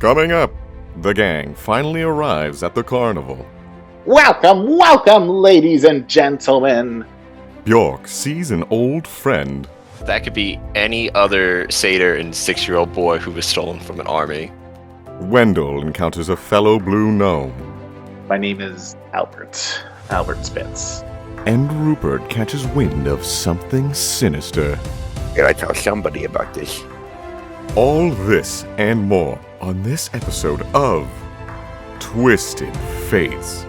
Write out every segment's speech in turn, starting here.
Coming up, the gang finally arrives at the carnival. Welcome, welcome, ladies and gentlemen. Bjork sees an old friend. That could be any other satyr and 6-year-old boy who was stolen from an army. Wendell encounters a fellow blue gnome. My name is Albert Spitz. And Rupert catches wind of something sinister. Gotta tell somebody about this. All this and more on this episode of Twisted Fates.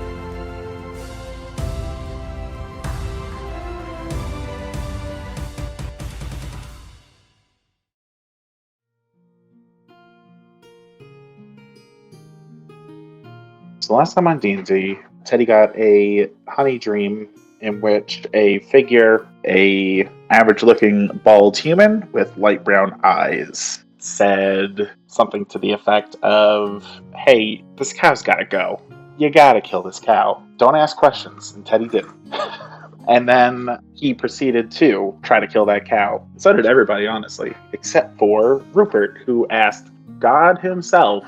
So last time on D&D, Teddy got a honey dream in which a figure, a average-looking bald human with light brown eyes, said something to the effect of, "Hey, this cow's gotta go. You gotta kill this cow. Don't ask questions." And Teddy didn't. And then he proceeded to try to kill that cow. So did everybody, honestly, except for Rupert, who asked God himself,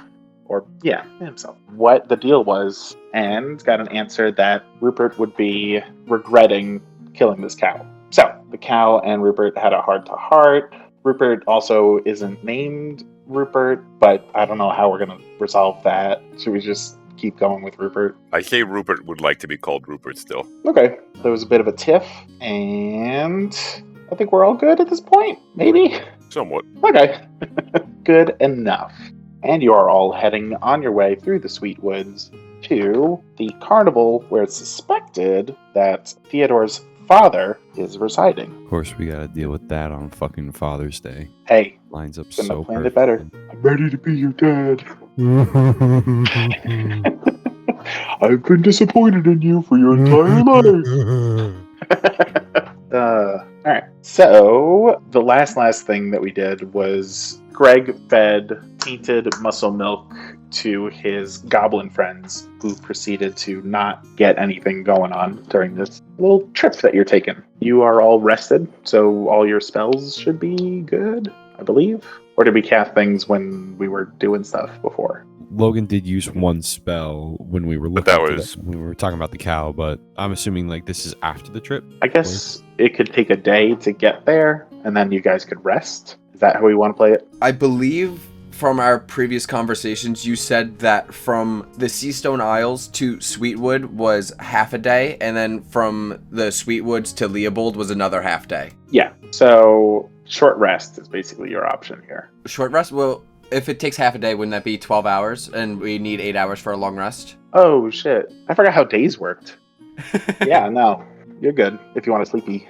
himself, what the deal was, and got an answer that Rupert would be regretting killing this cow. So, the cow and Rupert had a heart-to-heart. Rupert also isn't named Rupert, but I don't know how we're going to resolve that. Should we just keep going with Rupert? I say Rupert would like to be called Rupert still. Okay, there was a bit of a tiff, and I think we're all good at this point, maybe? Somewhat. Okay, good enough. And you are all heading on your way through the Sweet Woods to the carnival where it's suspected that Theodore's father is residing. Of course, we gotta deal with that on fucking Father's Day. Hey, Lines up couldn't so have planned perfect. it better. I'm ready to be your dad. I've been disappointed in you for your entire life. Alright, so the last thing that we did was Greg fed tainted muscle milk to his goblin friends, who proceeded to not get anything going on during this little trip that you're taking. You are all rested, so all your spells should be good, I believe. Or did we cast things when we were doing stuff before? Logan did use one spell when we were looking that at was- when we were talking about the cow, but I'm assuming like this is after the trip. I guess it could take a day to get there, and then you guys could rest. Is that how we want to play it? I believe from our previous conversations, you said that from the Seastone Isles to Sweetwood was half a day, and then from the Sweetwoods to Leopold was another half day. Yeah, so short rest is basically your option here. Short rest? Well, if it takes half a day, wouldn't that be 12 hours? And we need 8 hours for a long rest? Oh, shit. I forgot how days worked. Yeah, no. You're good if you want to sleepy.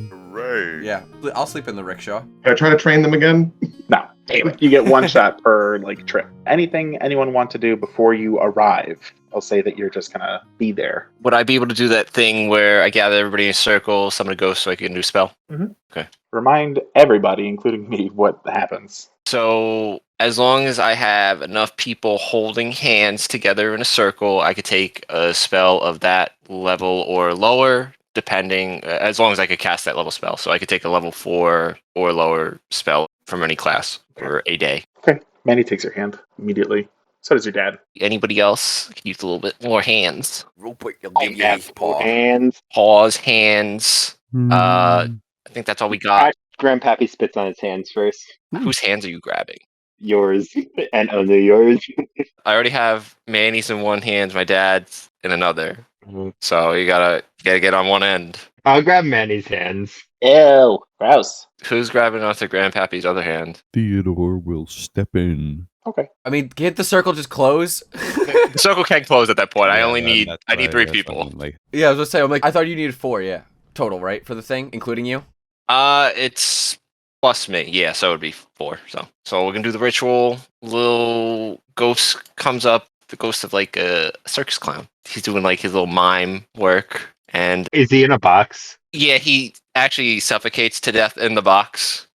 Hooray. Yeah, I'll sleep in the rickshaw. Can I try to train them again? No. You get one shot per, trip. Anything anyone want to do before you arrive? I'll say that you're just gonna be there. Would I be able to do that thing where I gather everybody in a circle, summon a ghost so I can do a spell? Remind everybody, including me, what happens. So as long as I have enough people holding hands together in a circle, I could take a spell of that level or lower, depending, as long as I could cast that level spell. So I could take a level 4 or lower spell from any class for a day. Okay. Manny takes your hand immediately. So does your dad. Anybody else could use a little bit more hands. Rupert, you'll give you his paw. Hands. Paws, hands. I think that's all we got. Grandpappy spits on his hands first. Whose hands are you grabbing? Yours and only yours. I already have Manny's in one hand, my dad's in another. Mhm. So you gotta get on one end. I'll grab Manny's hands. Ew. Gross. Who's grabbing onto Grandpappy's other hand? Theodore will step in. Okay. I mean, can't the circle just close? The circle can't close at that point. I only need That's I need right, 3 that's people. fine, like, Yeah, I was gonna say, I thought you needed 4, yeah. Total, right? For the thing, including you? It's plus me. Yeah, so it would be 4. So we're gonna do the ritual. Little ghost comes up, the ghost of a circus clown. He's doing his little mime work, and Is he in a box? yeah, he actually suffocates to death in the box.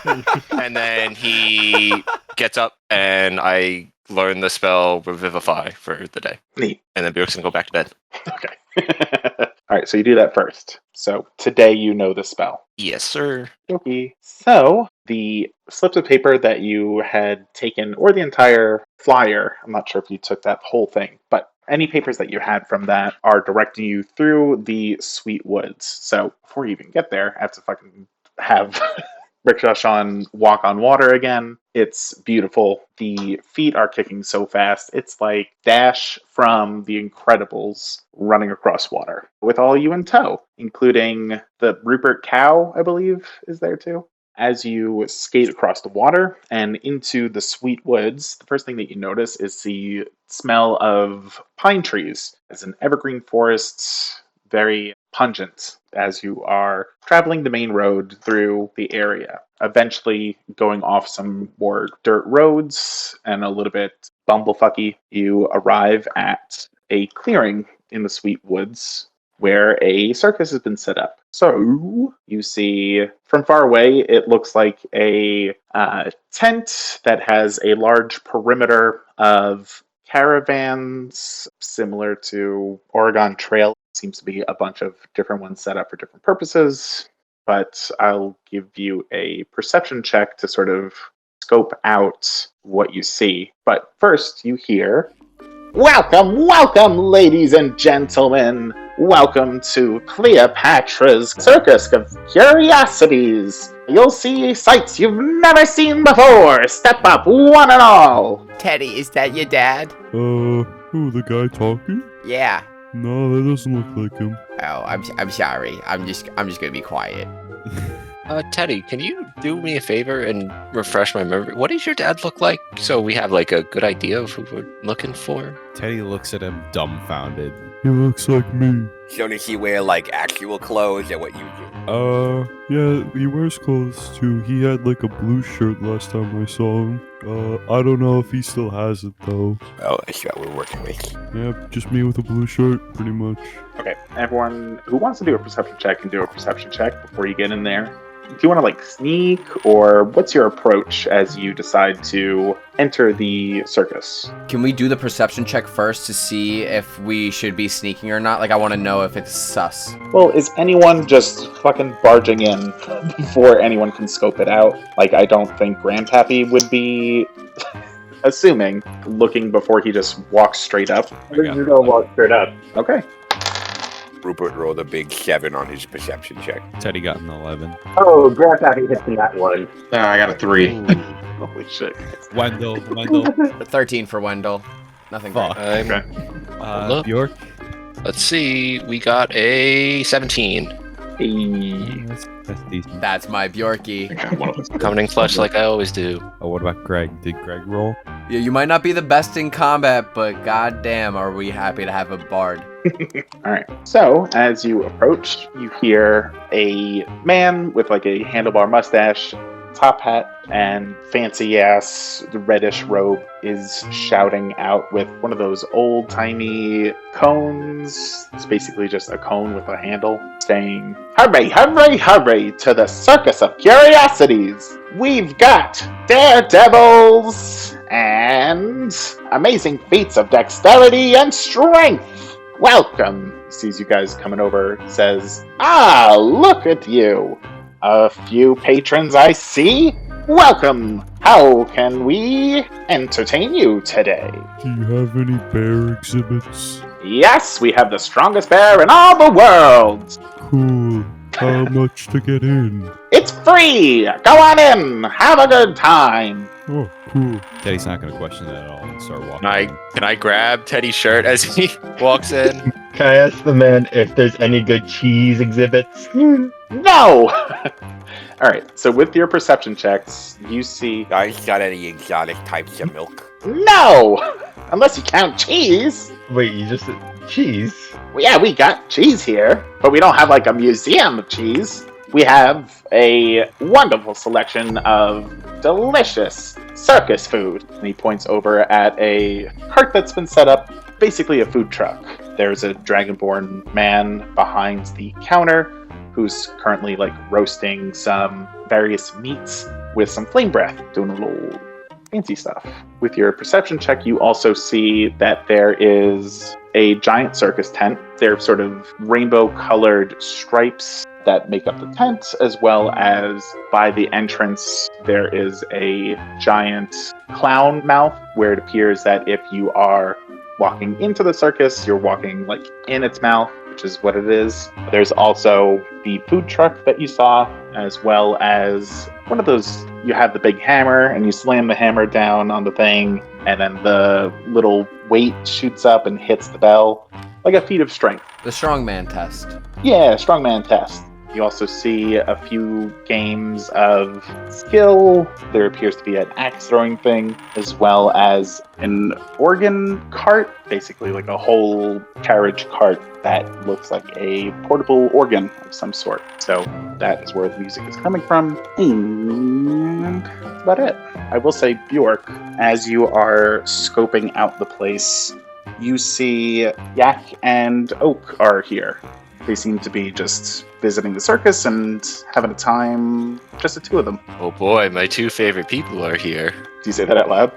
And then he gets up, and I learn the spell Revivify for the day. Neat. And then Bjork's gonna go back to bed. Okay. All right, so you do that first. So today you know the spell. Yes, sir. Okay. So the slips of paper that you had taken, or the entire flyer, I'm not sure if you took that whole thing, but any papers that you had from that are directing you through the Sweet Woods. So before you even get there, I have to fucking have Rickshaw Sean walk on water again. It's beautiful. The feet are kicking so fast. It's like Dash from The Incredibles running across water with all you in tow, including the Rupert cow, I believe, is there too. As you skate across the water and into the Sweet Woods, the first thing that you notice is the smell of pine trees. It's an evergreen forest, very pungent as you are traveling the main road through the area, eventually going off some more dirt roads and a little bit bumblefucky. You arrive at a clearing in the Sweet Woods where a circus has been set up. So you see from far away, it looks like a tent that has a large perimeter of caravans similar to Oregon Trail. Seems to be a bunch of different ones set up for different purposes, but I'll give you a perception check to sort of scope out what you see. But first, you hear, "Welcome, welcome, ladies and gentlemen. Welcome to Cleopatra's Circus of Curiosities. You'll see sights you've never seen before. Step up, one and all." Teddy, is that your dad? Who, the guy talking? Yeah. No, that doesn't look like him. Oh, I'm sorry. I'm just gonna be quiet. Teddy, can you do me a favor and refresh my memory? What does your dad look like? So we have like a good idea of who we're looking for. Teddy looks at him dumbfounded. He looks like me. So does he wear like actual clothes or what you do? Yeah, he wears clothes too. He had like a blue shirt last time I saw him. I don't know if he still has it though. Oh, that's what we're working with. Yeah, just me with a blue shirt, pretty much. Okay, everyone who wants to do a perception check can do a perception check before you get in there. Do you want to like sneak, or what's your approach as you decide to enter the circus? Can we do the perception check first to see if we should be sneaking or not? Like, I want to know if it's sus. Well, is anyone just fucking barging in before anyone can scope it out? Like, I don't think Grandpappy would be assuming, looking before he just walks straight up. We're just gonna walk straight up. Okay. Rupert rolled a big 7 on his perception check. Teddy got an 11. Oh, Grandpappy hits me that one. I got a 3. Ooh. Holy shit. Wendell. 13 for Wendell. Nothing. Fuck. Great. Okay. Look. Bjork. Let's see. We got a 17. Hey. That's decent. That's my Bjorky. Coming in clutch like I always do. Oh, what about Greg? Did Greg roll? Yeah, you might not be the best in combat, but goddamn, are we happy to have a bard. Alright, so as you approach, you hear a man with like a handlebar mustache, top hat, and fancy ass reddish robe is shouting out with one of those old timey cones. It's basically just a cone with a handle, saying, "Hurry, hurry, hurry to the Circus of Curiosities! We've got daredevils and amazing feats of dexterity and strength! Welcome!" Sees you guys coming over, says, "Ah, look at you! A few patrons I see? Welcome! How can we entertain you today?" Do you have any bear exhibits? "Yes, we have the strongest bear in all the world! Cool. How much to get in? It's free! Go on in! Have a good time!" Oh, cool. Teddy's not going to question that at all and start walking. Can I grab Teddy's shirt as he walks in? Can I ask the man if there's any good cheese exhibits? No! Alright, so with your perception checks, you see... Guys, got any exotic types of milk? No! Unless you count cheese! Wait, you just said cheese? Well, yeah, we got cheese here, but we don't have like a museum of cheese. We have a wonderful selection of delicious circus food. And he points over at a cart that's been set up, basically a food truck. There's a dragonborn man behind the counter who's currently like roasting some various meats with some flame breath, doing a little fancy stuff. With your perception check, you also see that there is a giant circus tent. They're sort of rainbow colored stripes that make up the tent, as well as by the entrance, there is a giant clown mouth where it appears that if you are walking into the circus, you're walking like in its mouth, which is what it is. There's also the food truck that you saw, as well as one of those, you have the big hammer and you slam the hammer down on the thing, and then the little weight shoots up and hits the bell, like a feat of strength. The strongman test. Yeah, strongman test. You also see a few games of skill. There appears to be an axe throwing thing, as well as an organ cart, basically like a whole carriage cart that looks like a portable organ of some sort. So that is where the music is coming from. And that's about it. I will say, Bjork, as you are scoping out the place, you see Yak and Oak are here. They seem to be just visiting the circus and having a time, just the two of them. Oh boy, my two favorite people are here. Do you say that out loud?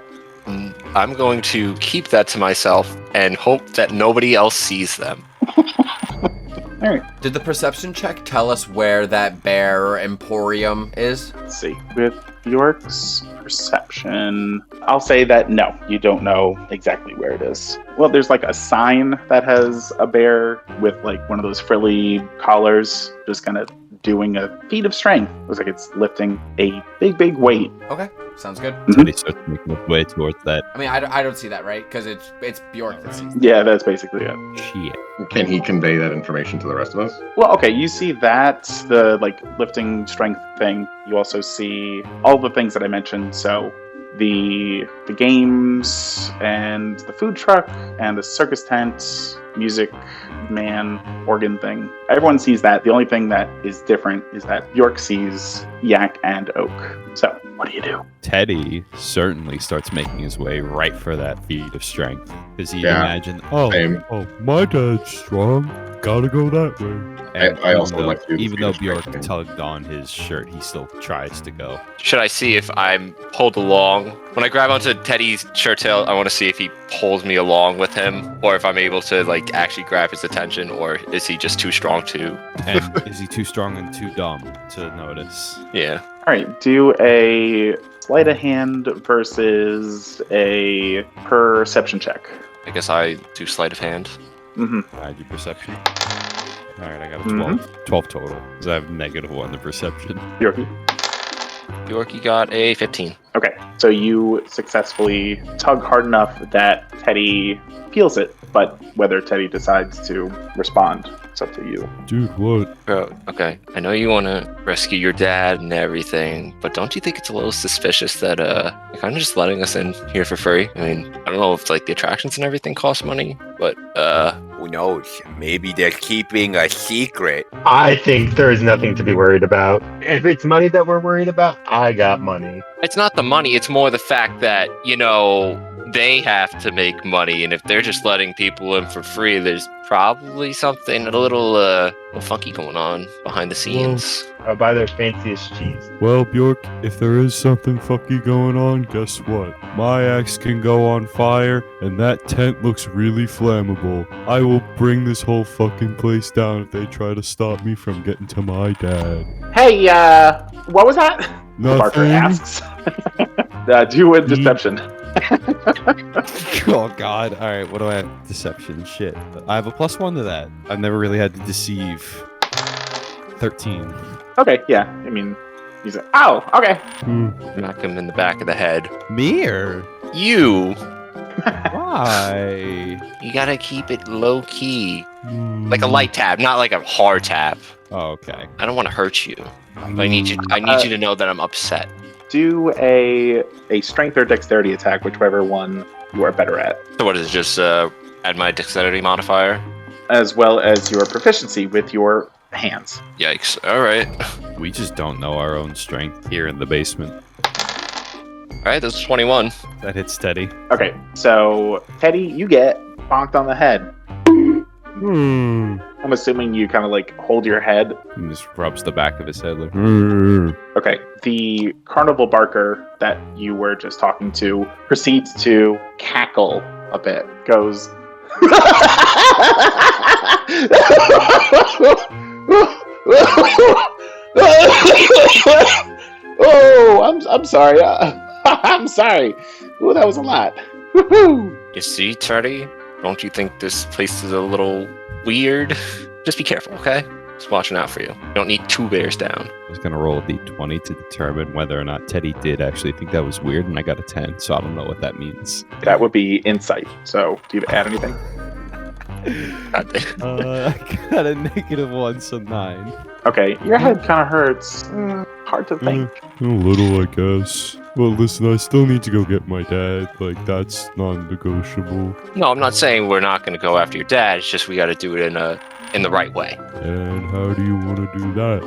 I'm going to keep that to myself and hope that nobody else sees them. All right. Did the perception check tell us where that bear emporium is? Let's see. With Bjork's perception, I'll say that no, you don't know exactly where it is. Well, there's like a sign that has a bear with like one of those frilly collars, just kind of doing a feat of strength. Looks like it's lifting a big weight. Okay, sounds good. Teddy starts making his way towards that. I mean, I don't see that, right? Because it's Bjork that sees that. Yeah, that's basically it. Shit. Can he convey that information to the rest of us? Well, okay, you see that, the like lifting strength thing. You also see all the things that I mentioned. So the games and the food truck and the circus tent, music man, organ thing. Everyone sees that. The only thing that is different is that Bjork sees Yak and Oak. So what do you do? Teddy certainly starts making his way right for that feat of strength. Because he Yeah. imagined, Same. Oh, my dad's strong. Gotta go that way. and I also even though- like to do the even feat though of strength Bjork thing. tugged on his shirt, he still tries to go. Should I see if I'm pulled along? When I grab onto Teddy's shirt tail, I want to see if he pulls me along with him, or if I'm able to like actually grab his attention, or is he just too strong to? And is he too strong and too dumb to notice? Yeah. All right, do a sleight of hand versus a perception check. I guess I do sleight of hand. Mm-hmm. I do perception. Alright, I got a 12. 12 total. Because I have -1 to perception. Bjorky. Bjorky got a 15. Okay, so you successfully tug hard enough that Teddy feels it, but whether Teddy decides to respond, it's up to you. Dude, what? Bro, okay. I know you want to rescue your dad and everything, but don't you think it's a little suspicious that you're kind of just letting us in here for free? I mean, I don't know if like the attractions and everything cost money, but Who knows? Maybe they're keeping a secret. I think there's nothing to be worried about. If it's money that we're worried about, I got money. it's not the money. It's more the fact that, you know, they have to make money, and if they're just letting people in for free, there's probably something a little funky going on behind the scenes. I'll buy their fanciest cheese. Well, Bjork, if there is something fucky going on, guess what? My axe can go on fire, and that tent looks really flammable. I will bring this whole fucking place down if they try to stop me from getting to my dad. Hey, what was that? Parker Nothing. asks. Do a deception. Oh god. Alright, what do I have? Deception. Shit. I have a +1 to that. I've never really had to deceive. 13. Okay, yeah. I mean, he's like, oh, okay. Knock him in the back of the head. Me or? You Why? You gotta keep it low key. Like a light tap, not like a hard tap. Oh, okay. I don't want to hurt you. But I need you to know that I'm upset. Do a strength or dexterity attack, whichever one you are better at, So what is it, just add my dexterity modifier? as well as your proficiency with your hands. Yikes. Alright. We just don't know our own strength here in the basement. Alright, that's 21. That hits Teddy. Okay, so Teddy, you get bonked on the head. I'm assuming you kind of like hold your head. And just rubs the back of his head like. Okay, the carnival barker that you were just talking to proceeds to cackle a bit. Goes. Oh, I'm sorry. I'm sorry. Oh, that was a lot. Woohoo! You see, Teddy? Don't you think this place is a little weird? Just be careful, okay? Just watching out for you. You don't need 2 bears down. I was going to roll a d20 to determine whether or not Teddy did actually think that was weird, and I got a 10, so I don't know what that means. That would be insight. So, do you add anything? I got a -1, so 9. Okay, your head kind of hurts. Hard to think. A little, I guess. Well, listen, I still need to go get my dad. Like, that's non-negotiable. No, I'm not saying we're not going to go after your dad. It's just we got to do it in the right way. And how do you want to do that?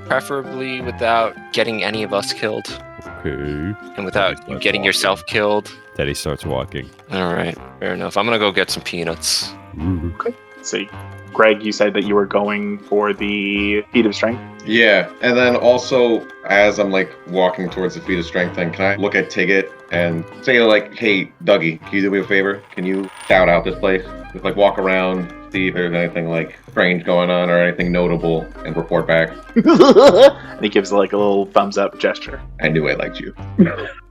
Preferably without getting any of us killed, Okay. and without you getting yourself killed. Teddy starts walking. All right, fair enough. I'm gonna go get some peanuts. Ooh. Let's see. Greg, you said that you were going for the feat of strength. Yeah, and then also as I'm like walking towards the feat of strength thing, can I look at Tigget and say like, "Hey, Dougie, can you do me a favor? Can you scout out this place? Just like walk around, see if there's anything like strange going on or anything notable, and report back." And he gives like a little thumbs up gesture. I knew I liked you.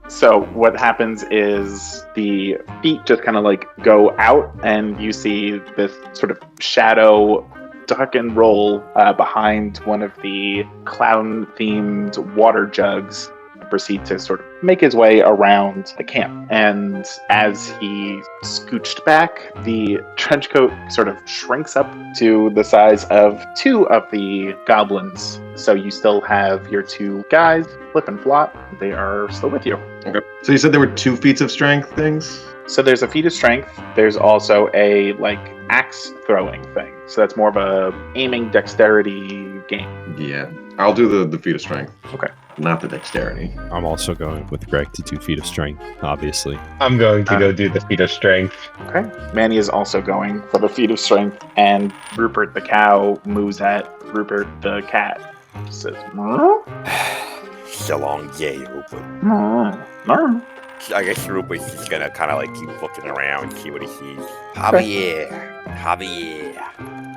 So what happens is the feet just kind of like go out, and you see this sort of shadow duck and roll behind one of the clown-themed water jugs, and proceed to sort of make his way around the camp. And as he scooched back, the trench coat sort of shrinks up to the size of 2 of the goblins. So you still have your 2 guys, Flip and Flop. They are still with you. Okay. So you said there were 2 feats of strength things? So there's a feat of strength. There's also a like axe throwing thing. So that's more of a aiming dexterity game. Yeah. I'll do the feat of strength. Okay. Not the dexterity. I'm also going with Greg to 2 feet of strength, obviously. I'm going to go do the feat of strength. Okay. Manny is also going for the feat of strength, and Rupert the cow moves at Rupert the cat. Says, So long, yay, Rupert. "No." I guess Rupert's just gonna kind of like keep looking around and see what he sees. Javier.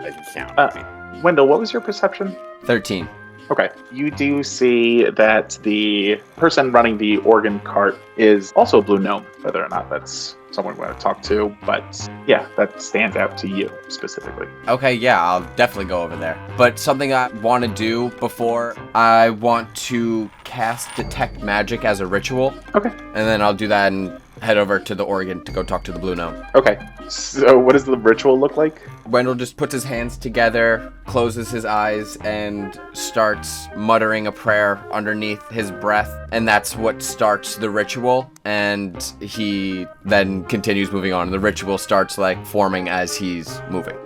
Doesn't sound right. Wendell, what was your perception? 13. Okay. You do see that the person running the organ cart is also a blue gnome, whether or not that's someone we want to talk to, but yeah, that stands out to you specifically. Okay, yeah, I'll definitely go over there. But something I want to do before, I want to cast Detect Magic as a ritual. Okay. And then I'll do that and head over to the organ to go talk to the blue gnome. Okay. So what does the ritual look like? Wendell just puts his hands together, closes his eyes, and starts muttering a prayer underneath his breath. And that's what starts the ritual. And he then continues moving on. The ritual starts like forming as he's moving.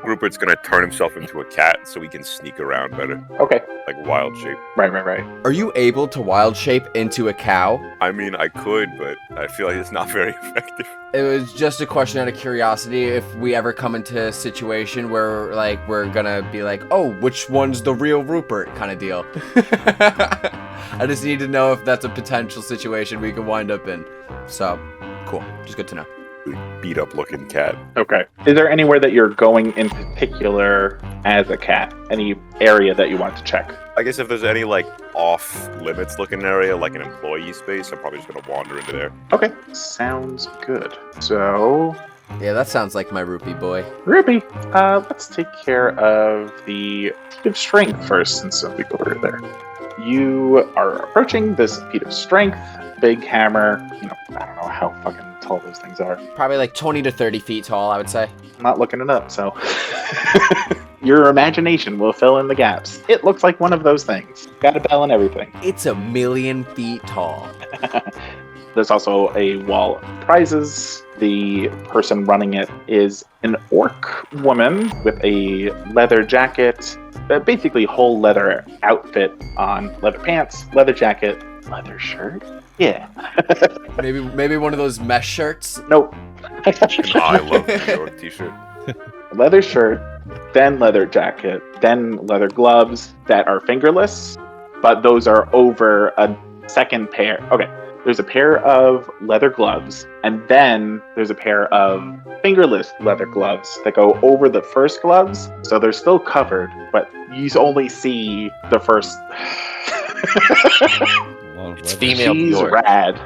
Rupert's gonna turn himself into a cat so he can sneak around better, Okay. like wild shape. Right. Are you able to wild shape into a cow? I mean, I could, but I feel like it's not very effective. It was just a question out of curiosity if we ever come into a situation where like we're gonna be like, oh, which one's the real Rupert kind of deal. I just need to know if that's a potential situation we could wind up in. So, cool. Just good to know. Beat up looking cat. Okay. Is there anywhere that you're going in particular as a cat? Any area that you want to check? I guess if there's any like off limits looking area, like an employee space, I'm probably just gonna wander into there. Okay. Sounds good. So, Yeah, that sounds like my rupee boy. Ruby, let's take care of the feat of strength first, since we go over there. You are approaching this feat of strength, big hammer. You know, I don't know how fucking tall those things are. Probably like 20 to 30 feet tall, I would say. I'm not looking it up, so your imagination will fill in the gaps. It looks like one of those things. Got a bell and everything. It's 1,000,000 feet tall. There's also a wall of prizes. The person running it is an orc woman with a leather jacket, basically whole leather outfit on, leather pants, leather jacket, leather shirt. Yeah. maybe one of those mesh shirts. Nope. I love the New York t-shirt. Leather shirt, then leather jacket, then leather gloves that are fingerless, but those are over a second pair. Okay. there's a pair of leather gloves, and then there's a pair of fingerless leather gloves that go over the first gloves, so they're still covered, but you only see the first. It's female She's Bjork. rad.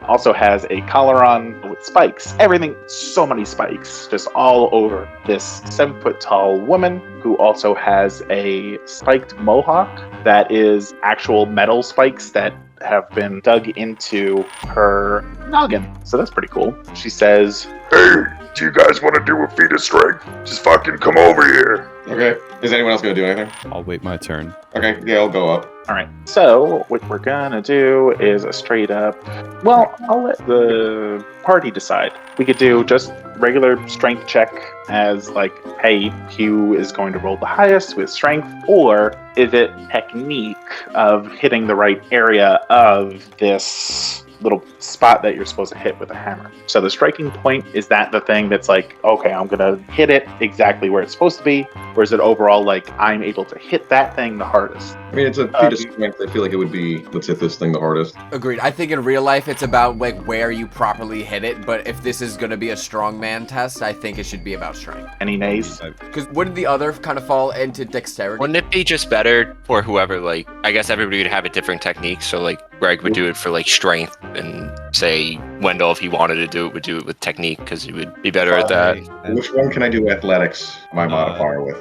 Also has a collar on with spikes. Everything, so many spikes, just all over this 7-foot-tall woman who also has a spiked mohawk that is actual metal spikes that have been dug into her noggin. So that's pretty cool. She says, Hey, do you guys want to do a feat of strength? Just fucking come over here. Okay. Is anyone else gonna do anything? I'll wait my turn. Okay. Yeah, I'll go up. all right, so what we're gonna do is a straight up, well, I'll let the party decide. We could do just regular strength check as like, hey, Hugh is going to roll the highest with strength, or is it technique of hitting the right area of this little spot that you're supposed to hit with a hammer? So the striking point, is that the thing that's like, okay, I'm gonna hit it exactly where it's supposed to be, or is it overall like I'm able to hit that thing the hardest? I mean, it's a feat of strength. I feel like it would be, let's hit this thing the hardest. Agreed. I think in real life it's about like where you properly hit it, but if this is gonna be a strongman test, I think it should be about strength. Any nays? Because wouldn't the other kind of fall into dexterity? Wouldn't it be just better for whoever, like, I guess everybody would have a different technique, so like Greg would do it for like strength, and say Wendell, if he wanted to do it, would do it with technique, because he would be better at that. Which one can I do athletics, my modifier with?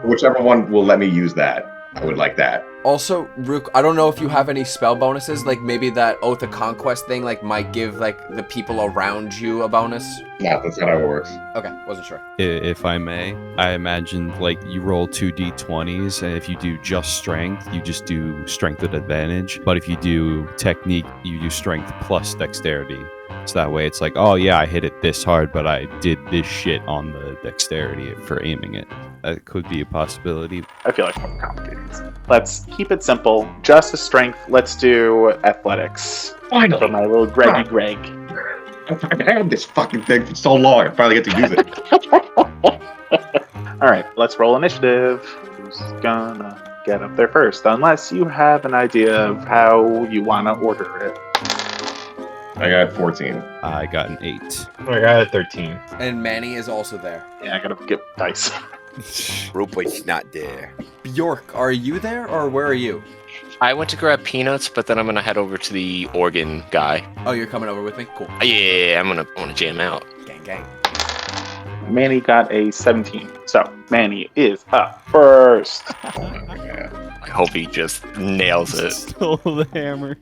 Whichever one will let me use that. I would like that. Also, Rook, I don't know if you have any spell bonuses, like maybe that Oath of Conquest thing, like might give like the people around you a bonus. No, that's not how it works. Okay, wasn't sure. If I may, I imagine like you roll 2d20s, and if you do just strength, you just do strength at advantage. But if you do technique, you do strength plus dexterity. So that way it's like, oh yeah, I hit it this hard, but I did this shit on the dexterity for aiming it. That could be a possibility. I feel like more complicated. Let's keep it simple. Just a strength. Let's do athletics. Finally. For my little Greggy Greg. I've had this fucking thing for so long. I finally get to use it. All right, let's roll initiative. Who's gonna get up there first? Unless you have an idea of how you want to order it. I got 14. I got an 8. I got a 13. And Manny is also there. Yeah, I gotta get dice. Rupert's not there. Bjork, are you there or where are you? I went to grab peanuts, but then I'm gonna head over to the organ guy. Oh, you're coming over with me? Cool. Yeah, I'm gonna jam out. Gang, gang. Manny got a 17. So, Manny is up first. I hope he just nails it. Stole the hammer.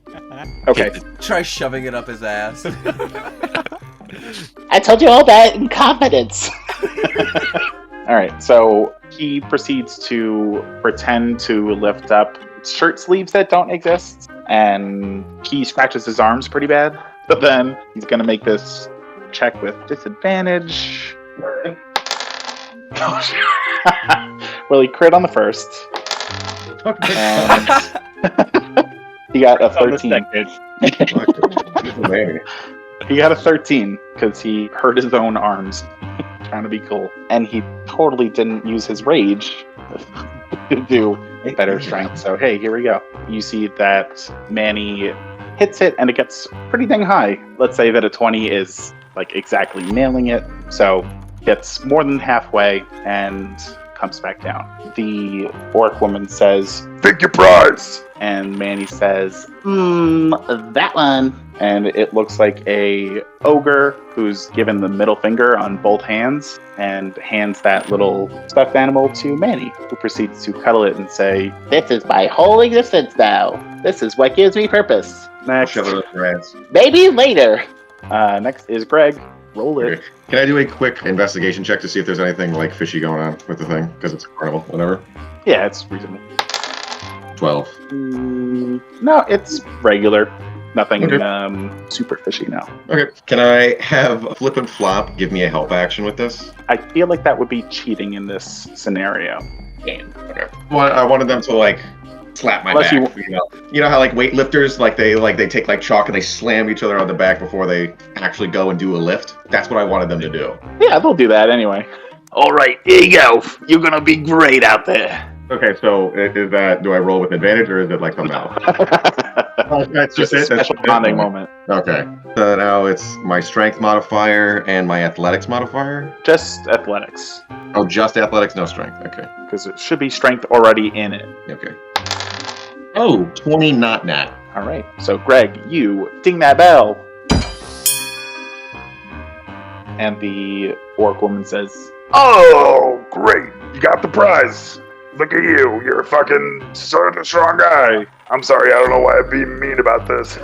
Okay. Try shoving it up his ass. I told you all that in confidence. All right, so he proceeds to pretend to lift up shirt sleeves that don't exist, and he scratches his arms pretty bad. But then he's gonna make this check with disadvantage. Well, he crit on the first, and he got a 13. He got a 13 because he hurt his own arms trying to be cool, and he totally didn't use his rage to do better strength. So hey, here we go. You see that Manny hits it, and it gets pretty dang high. Let's say that a 20 is like exactly nailing it, so gets more than halfway and comes back down. The orc woman says, Pick your prize. and Manny says, that one. And it looks like a ogre who's given the middle finger on both hands and hands that little stuffed animal to Manny, who proceeds to cuddle it and say, this is my whole existence now. This is what gives me purpose. Next, Shove it up your ass. maybe later. Next is Greg. Roll it. Okay. Can I do a quick investigation check to see if there's anything like fishy going on with the thing? Because it's a carnival, whatever. Yeah, it's reasonable. 12. No, it's regular. Nothing Okay. super fishy now. Okay. Can I have Flip and Flop give me a help action with this? I feel like that would be cheating in this scenario. Game. Okay. Well, I wanted them to like slap my Unless back. You know how like weightlifters they take like chalk and they slam each other on the back before they actually go and do a lift. That's what I wanted them to do. Yeah, they'll do that anyway. All right, here you go. You're gonna be great out there. Okay, so is that, do I roll with advantage or is it like something else? That's Just just a it. special bonding moment. Okay. So now it's my strength modifier and my athletics modifier. Just athletics. Oh, just athletics, no strength. Okay. Because it should be strength already in it. Okay. Oh, 20 not nat. All right. So, Greg, you ding that bell. And the orc woman says, Oh, great. You got the prize. Look at you. You're a fucking sort of strong guy. I'm sorry, I don't know why I'm being mean about this.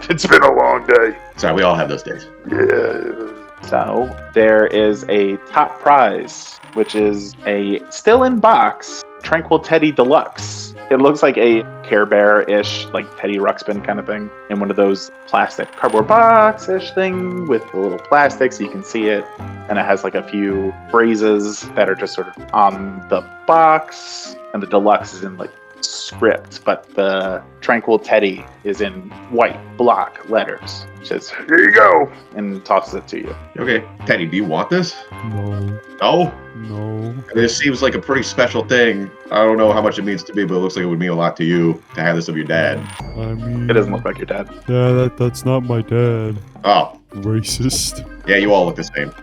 It's been a long day. Sorry, we all have those days. Yeah. so there is a top prize, which is a still in box Tranquil Teddy Deluxe. It looks like a Care Bear-ish, like Teddy Ruxpin kind of thing, in one of those plastic cardboard box-ish thing with a little plastic so you can see it. And it has like a few phrases that are just sort of on the box, and the deluxe is in like script, but the Tranquil Teddy is in white block letters. It says, Here you go. and tosses it to you. Okay. Teddy, do you want this? No, No? no. This seems like a pretty special thing. I don't know how much it means to me, but it looks like it would mean a lot to you to have this of your dad. I mean, It doesn't look like your dad. Yeah, that's not my dad. Oh, Racist. yeah, you all look the same.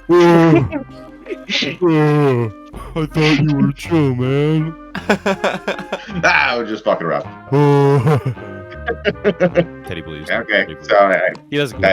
I thought you were chill, man. I was just fucking around. Teddy believes. Okay, Teddy believes. so He doesn't. I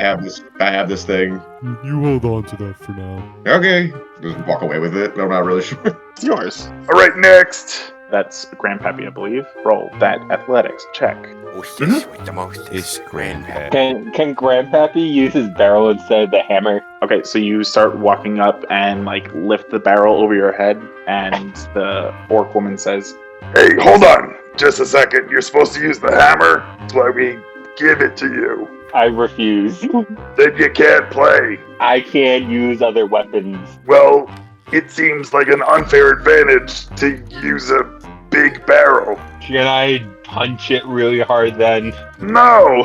have this thing. You hold on to that for now. Okay, just walk away with it. I'm not really sure. It's yours. All right, next. That's Grandpappy, I believe. Roll that athletics check. Who's this with the most? It's grandpa. Can Grandpappy use his barrel instead of the hammer? Okay, so you start walking up and like lift the barrel over your head, and the orc woman says, Hey, hold on. Just a second. You're supposed to use the hammer. That's why we give it to you. I refuse. Then you can't play. I can't use other weapons. Well, it seems like an unfair advantage to use a big barrel. Can I punch it really hard then? No!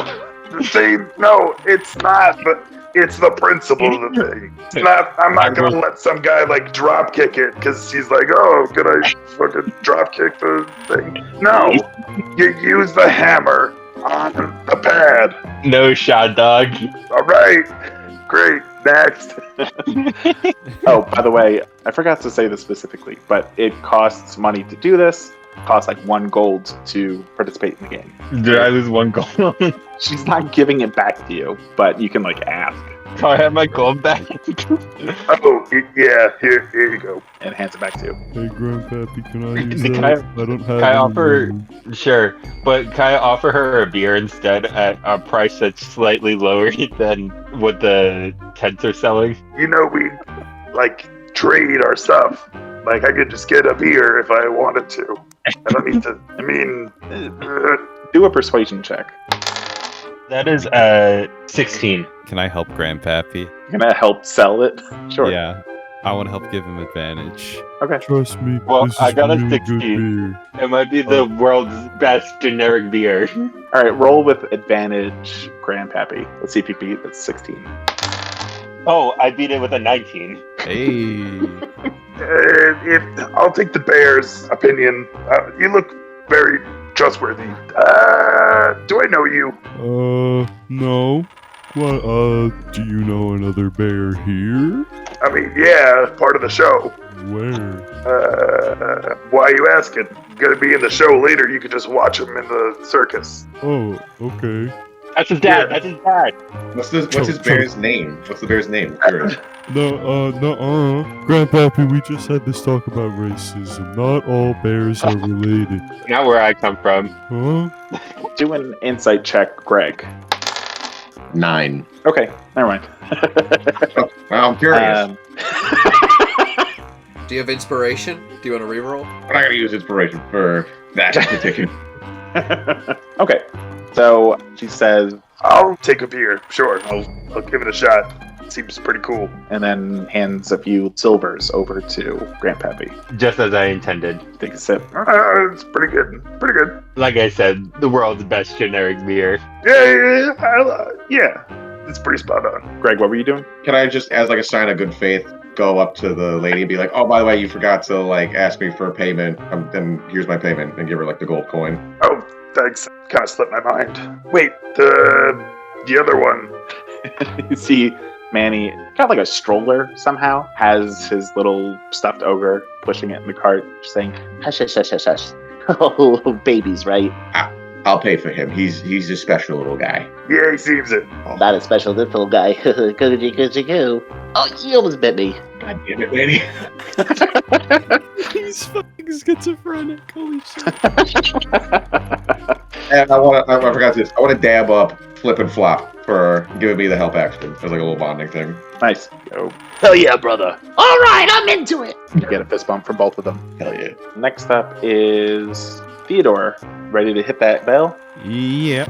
No, it's not. But it's the principle of the thing. It's not. I'm not gonna let some guy like drop kick it because he's like, oh, can I fucking drop kick the thing? No, you use the hammer on the pad. No shot, dog. All right, great. Next. oh, by the way, I forgot to say this specifically, but it costs money to do this. It costs like 1 gold to participate in the game. Did I lose 1 gold? She's not giving it back to you, but you can like ask. Can I have my gold back? Oh, yeah. Here you go. And hands it back to you. Hey, Grandpappy, can I use Can that? I- I don't have Can I any offer? money. Sure, but can I offer her a beer instead at a price that's slightly lower than what the tents are selling? You know, we like trade our stuff. Like, I could just get a beer if I wanted to. I don't need to. I mean, Do a persuasion check. That is 16. Can I help Grandpappy? You're gonna help sell it? Sure. Yeah. I want to help give him advantage. Okay. Trust me, Well, this I is got a really good 16. beer. It might be the world's best generic beer. All right, roll with advantage, Grandpappy. Let's see if you beat that's 16. Oh, I beat it with a 19. Hey. I'll take the bear's opinion. You look very trustworthy. Do I know you? No. What, do you know another bear here? I mean, yeah, part of the show. Where? Why are you asking? You're gonna be in the show later. You could just watch him in the circus. Oh, okay. That's his dad. Yeah. That's his dad. What's his bear's name? What's the bear's name? Curious. No, Grandpappy, we just had this talk about racism. Not all bears are related. Not where I come from. Huh? Do an insight check, Greg. 9. Okay, never mind. Well, I'm curious. Do you have inspiration? Do you want to reroll? I'm not gonna use inspiration for that particular. Okay, so she says, I'll take a beer. Sure, I'll give it a shot. Seems pretty cool. and then hands a few silvers over to Grandpappy. Just as I intended. Take a sip. It's pretty good. Pretty good. Like I said, the world's best generic beer. Yeah. It's pretty spot on. Greg, what were you doing? Can I just, as like a sign of good faith, go up to the lady and be like, "Oh, by the way, you forgot to like ask me for a payment. Then here's my payment," and give her like the gold coin. Oh, thanks. Kind of slipped my mind. Wait, the other one. You see Manny, got like a stroller somehow, has his little stuffed ogre pushing it in the cart, saying, hush, hush, hush, hush, hush. Oh, babies, right? I'll pay for him. He's a special little guy. Yeah, he seems it. Not a special, this little guy. Go. Oh, he almost bit me. God damn it, Manny. He's fucking schizophrenic. Holy shit. And I forgot this. I want to dab up Flip and Flop for giving me the help action. It's like a little bonding thing. Nice. Go. Hell yeah, brother. All right, I'm into it. You get a fist bump from both of them. Hell yeah. Next up is Theodore. Ready to hit that bell? Yeah.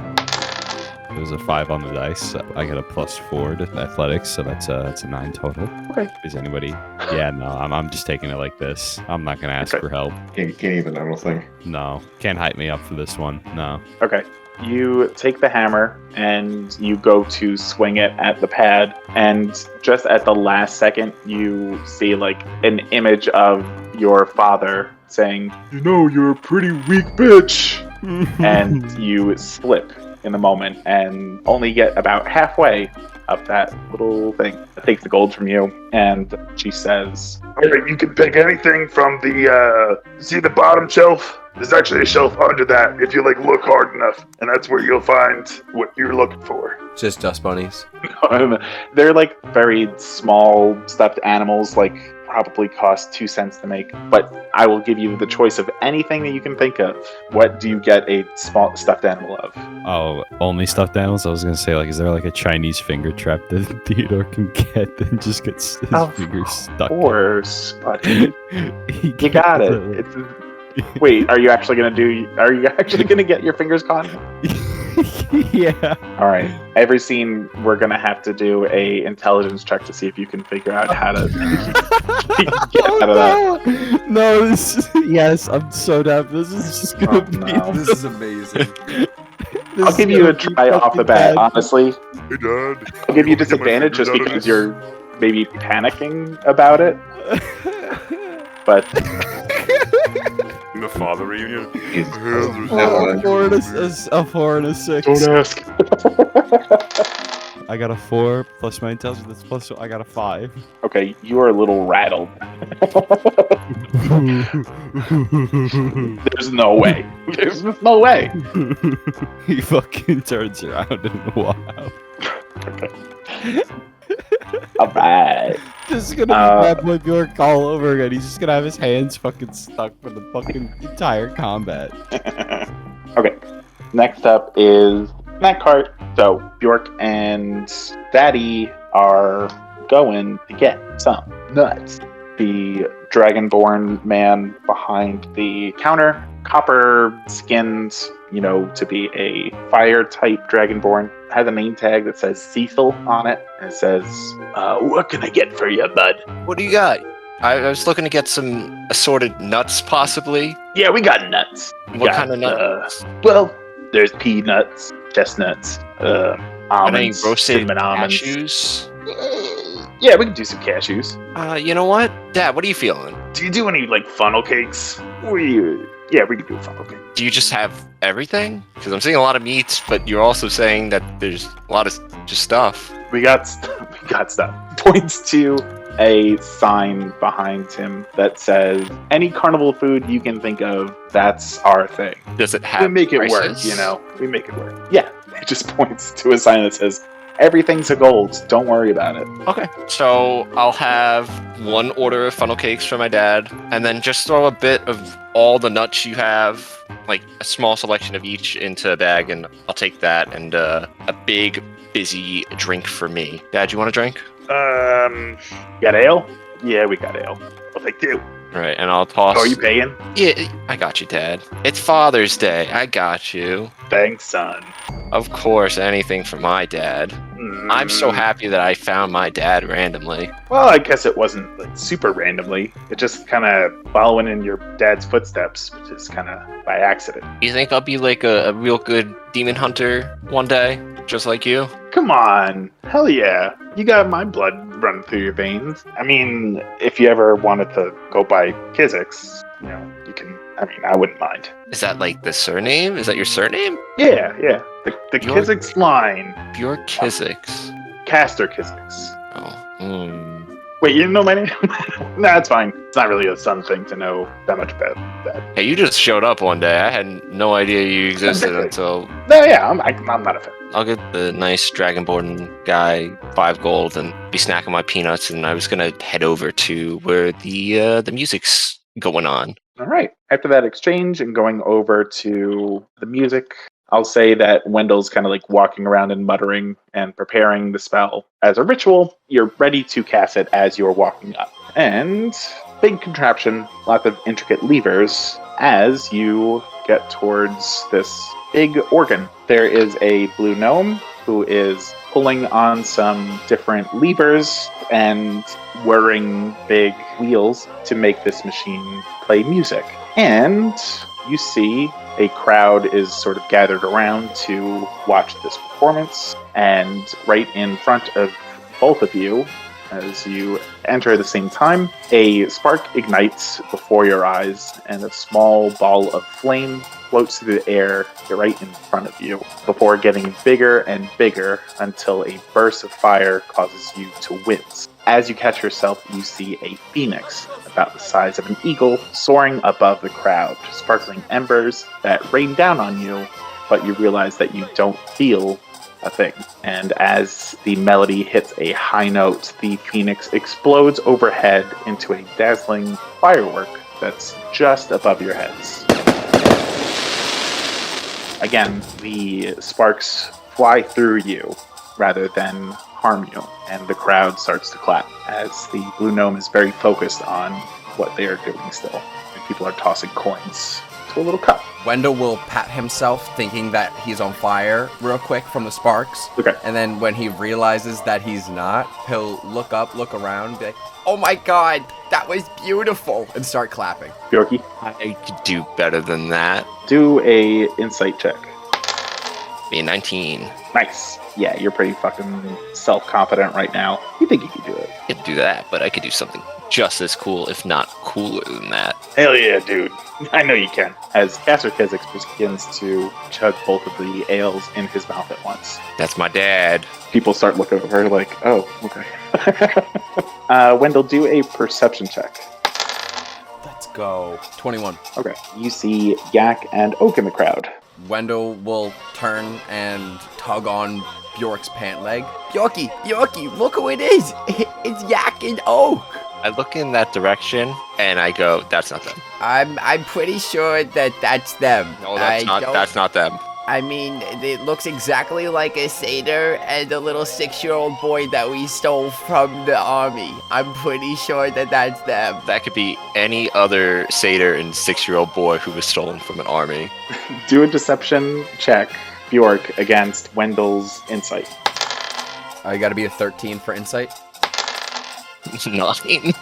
It was a 5 on the dice. So I got a +4 to athletics, so that's a 9 total. Okay. Is anybody? Yeah, no, I'm just taking it like this. I'm not gonna ask for help. Can't even, I don't think. No, can't hype me up for this one. No. Okay. You take the hammer and you go to swing it at the pad, and just at the last second, you see like an image of your father saying, You know, you're a pretty weak bitch. and you slip in the moment and only get about halfway up that little thing. It takes the gold from you, and she says, Alright, you can pick anything from the, see the bottom shelf? There's actually a shelf under that if you, like, look hard enough. And that's where you'll find what you're looking for. Just dust bunnies. they're like very small stuffed animals, like probably cost 2 cents to make, but I will give you the choice of anything that you can think of. What do you get a small stuffed animal of? Oh, only stuffed animals? I was gonna say, like, is there like a Chinese finger trap that Theodore can get and just gets his fingers stuck? Of course, buddy. You got it. Wait, are you actually gonna get your fingers caught? Yeah. All right. Every scene, we're gonna have to do a intelligence check to see if you can figure out how to get out of that. No, yes, I'm so down. This is just gonna be. No. This is amazing. I'll give you a try off the bat, honestly. Hey, Dad. I'll give you Get my disadvantage just fingers out of because this. you're maybe panicking about it. But The father reunion. A 4 and a 6. Don't ask. I got a 4 plus my intelligence. That's plus. I got a 5. okay, you are a little rattled. There's no way. There's just no way. He fucking turns around and walks out. All right. This is gonna be Bad Boy Bjork all over again. He's just gonna have his hands fucking stuck for the fucking entire combat. Okay. Next up is snack cart. So Bjork and Daddy are going to get some nuts. The dragonborn man behind the counter, copper skinned, to be a fire type dragonborn, has a name tag that says Cecil on it. And it says, what can I get for you, bud? What do you got? I was looking to get some assorted nuts, possibly. Yeah, we got nuts. What kind of nuts? Well, there's peanuts, chestnuts, Are they almonds, roasted cinnamon almonds. cashews? Yeah, we can do some cashews. You know what? Dad, what are you feeling? Do you do any funnel cakes? Yeah, we can do a funnel cake. Do you just have everything? Because I'm seeing a lot of meats, but you're also saying that there's a lot of just stuff. We got stuff. Points to a sign behind him that says, any carnival food you can think of, that's our thing. Does it have We make it prices? work, We make it work. Yeah. It just points to a sign that says, everything's a gold. Don't worry about it. Okay. So I'll have 1 order of funnel cakes for my dad, and then just throw a bit of all the nuts you have, like a small selection of each, into a bag, and I'll take that, and a big, busy drink for me. Dad, you want a drink? Got ale? Yeah, we got ale. Well, thank you. All right, and I'll toss. Oh, are you paying? Yeah, I got you, Dad. It's Father's Day. I got you. Thanks, son. Of course, anything for my dad. I'm so happy that I found my dad randomly. Well, I guess it wasn't super randomly. It just kind of following in your dad's footsteps, which is kind of by accident. You think I'll be like a real good demon hunter one day, just like you? Come on. Hell yeah. You got my blood running through your veins. I mean, if you ever wanted to go by Kizix, you can I mean, I wouldn't mind. Is that like the surname? Is that your surname? Yeah. The Your- Kizik's line. Pure Kizik's. Caster Kizik's. Oh. Wait, you didn't know my name? Nah, it's fine. It's not really a Sun thing to know that much about that. Hey, you just showed up one day. I had no idea you existed until... No, yeah, I'm not a fan. I'll get the nice Dragonborn guy 5 gold and be snacking my peanuts, and I was gonna head over to where the music's going on. All right. After that exchange and going over to the music, I'll say that Wendell's kind of like walking around and muttering and preparing the spell. As a ritual, you're ready to cast it as you're walking up. And big contraption, lots of intricate levers as you get towards this big organ. There is a blue gnome who is pulling on some different levers and whirring big wheels to make this machine play music. And you see a crowd is sort of gathered around to watch this performance. And right in front of both of you, as you enter at the same time, a spark ignites before your eyes, and a small ball of flame floats through the air right in front of you, before getting bigger and bigger until a burst of fire causes you to wince. As you catch yourself, you see a phoenix, about the size of an eagle, soaring above the crowd, sparkling embers that rain down on you, but you realize that you don't feel a thing. And as the melody hits a high note, the phoenix explodes overhead into a dazzling firework that's just above your heads. Again, the sparks fly through you rather than harm you, and the crowd starts to clap as the blue gnome is very focused on what they are doing still. And people are tossing coins to a little cup. Wendell will pat himself, thinking that he's on fire real quick from the sparks. Okay. And then when he realizes that he's not, he'll look up, look around, be like, oh my god, that was beautiful, and start clapping. Bjorky, I could do better than that. do a insight check. Be a 19. Nice. Yeah, you're pretty fucking self-confident right now. You think you can do it. I could do that, but I could do something just as cool, if not cooler than that. Hell yeah, dude. I know you can. As Caster Kizix begins to chug both of the ales in his mouth at once. That's my dad. People start looking at her like, oh, okay. Wendell, do a perception check. Let's go. 21. Okay. You see Yak and Oak in the crowd. Wendell will turn and tug on Bjork's pant leg. Bjorky, look who it is. It's Yak and Oak. I look in that direction and I go, that's not them. I'm pretty sure that that's them. No, that's not them. I mean, it looks exactly like a satyr and a little 6-year-old boy that we stole from the army. I'm pretty sure that that's them. That could be any other satyr and 6-year-old boy who was stolen from an army. Do a deception check, Bjork, against Wendell's insight. I gotta be a 13 for insight. 9.